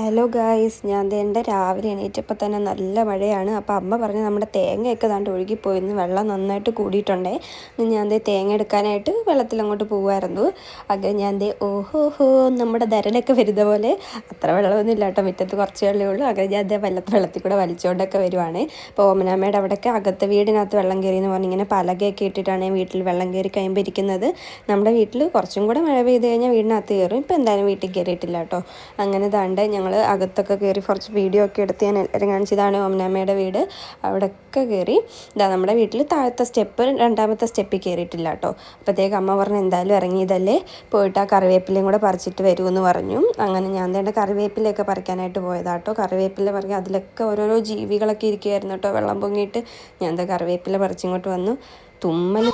Hello guys, ഞാൻ എൻ്റെ രാവിലെ എണീറ്റപ്പോൾ തന്നെ നല്ല മഴയാണ്. അപ്പോൾ അമ്മ പറഞ്ഞ് നമ്മുടെ തേങ്ങയൊക്കെ ദാണ്ട് ഒഴുകിപ്പോയിന്ന്, വെള്ളം നന്നായിട്ട് കൂടിയിട്ടുണ്ടേ. ഞാൻ തേങ്ങ എടുക്കാനായിട്ട് വെള്ളത്തിലങ്ങോട്ട് പോകുമായിരുന്നു. അങ്ങനെ ഞാൻ ഓഹോ നമ്മുടെ ധരനൊക്കെ വരുന്ന പോലെ, അത്ര വെള്ളമൊന്നും ഇല്ല കേട്ടോ, മുറ്റത്ത് കുറച്ച് വെള്ളമേ ഉള്ളൂ. അങ്ങനെ ഞാൻ വെള്ളത്തിൽ കൂടെ വലിച്ചുകൊണ്ടൊക്കെ വരുവാണ്. അപ്പോൾ ഓമനാമ്മയുടെ അവിടെയൊക്കെ അകത്ത് വീടിനകത്ത് വെള്ളം കയറി എന്ന് പറഞ്ഞ് ഇങ്ങനെ പലകയൊക്കെ ഇട്ടിട്ടാണ് വീട്ടിൽ വെള്ളം കയറി കഴിയുമ്പോൾ ഇരിക്കുന്നത്. നമ്മുടെ വീട്ടിൽ കുറച്ചും കൂടെ മഴ പെയ്ത് കഴിഞ്ഞാൽ വീടിനകത്ത് കയറും. ഇപ്പോൾ എന്തായാലും വീട്ടിൽ കയറിയിട്ടില്ല കേട്ടോ. അങ്ങനെ ദാണ്ട് ഞങ്ങൾ അകത്തൊക്കെ കയറി കുറച്ച് വീഡിയോ ഒക്കെ എടുത്ത് ഞാൻ എല്ലാവരും കാണിച്ചതാണ് ഓമനാമ്മയുടെ വീട്. അവിടെയൊക്കെ കയറി. നമ്മുടെ വീട്ടിൽ താഴത്തെ സ്റ്റെപ്പ്, രണ്ടാമത്തെ സ്റ്റെപ്പിൽ കയറിയിട്ടില്ല കേട്ടോ. അപ്പോഴത്തേക്ക് അമ്മ പറഞ്ഞു എന്തായാലും ഇറങ്ങിയതല്ലേ, പോയിട്ട് ആ കറിവേപ്പിലയും കൂടെ പറിച്ചിട്ട് വരുമെന്ന് പറഞ്ഞു. അങ്ങനെ ഞാൻ തന്നെ കറിവേപ്പിലയൊക്കെ പറിക്കാനായിട്ട് പോയതാട്ടോ. കറിവേപ്പില പറിക്കുക, അതിലൊക്കെ ഓരോരോ ജീവികളൊക്കെ ഇരിക്കുമായിരുന്നു കേട്ടോ, വെള്ളം പൊങ്ങിയിട്ട്. ഞാൻ എന്താ കറിവേപ്പില പറിച്ചിങ്ങോട്ട് വന്നു. തുമ്മൽ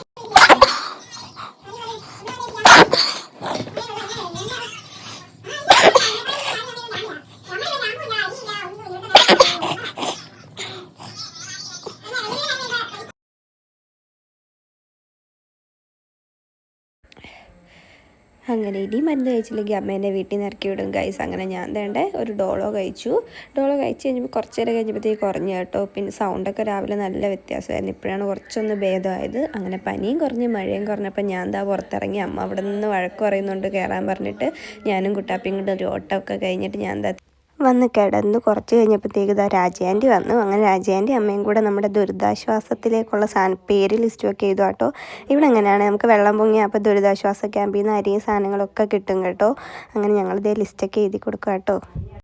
അങ്ങനെ ഇനി മരുന്ന് കഴിച്ചില്ലെങ്കിൽ അമ്മേനെ വീട്ടിൽ നിന്ന് ഇറക്കി വിടും ഗൈസ്. അങ്ങനെ ഞാൻ വേണ്ട ഒരു ഡോളോ കഴിച്ചു. ഡോളോ കഴിച്ച് കഴിഞ്ഞപ്പോൾ കുറച്ച് നേരം കഴിഞ്ഞപ്പോഴത്തേക്ക് കുറഞ്ഞു കേട്ടോ. പിന്നെ സൗണ്ടൊക്കെ രാവിലെ നല്ല വ്യത്യാസമായിരുന്നു. ഇപ്പോഴാണ് കുറച്ചൊന്ന് ഭേദമായത്. അങ്ങനെ പനിയും കുറഞ്ഞ് മഴയും കുറഞ്ഞപ്പോൾ ഞാൻ പുറത്തിറങ്ങി. അമ്മ അവിടെ നിന്ന് വഴക്ക് പറയുന്നുണ്ട് കയറാൻ പറഞ്ഞിട്ട്. ഞാനും കുട്ടാപ്പിയും കൊണ്ട് ഒരു ഓട്ടമൊക്കെ കഴിഞ്ഞിട്ട് ഞാൻ വന്ന് കിടന്നു. കുറച്ച് കഴിഞ്ഞപ്പോഴത്തേക്ക് രാജയാൻ്റി വന്നു. അങ്ങനെ രാജയാൻ്റി അമ്മയും കൂടെ നമ്മുടെ ദുരിതാശ്വാസത്തിലേക്കുള്ള പേര് ലിസ്റ്റുമൊക്കെ ചെയ്തു കേട്ടോ. ഇവിടെ എങ്ങനെയാണ്, നമുക്ക് വെള്ളം പൊങ്ങി അപ്പോൾ ദുരിതാശ്വാസ ക്യാമ്പിൽ നിന്ന് അരിയും സാധനങ്ങളൊക്കെ കിട്ടും കേട്ടോ. അങ്ങനെ ഞങ്ങളിതേ ലിസ്റ്റൊക്കെ എഴുതി കൊടുക്കുക കേട്ടോ.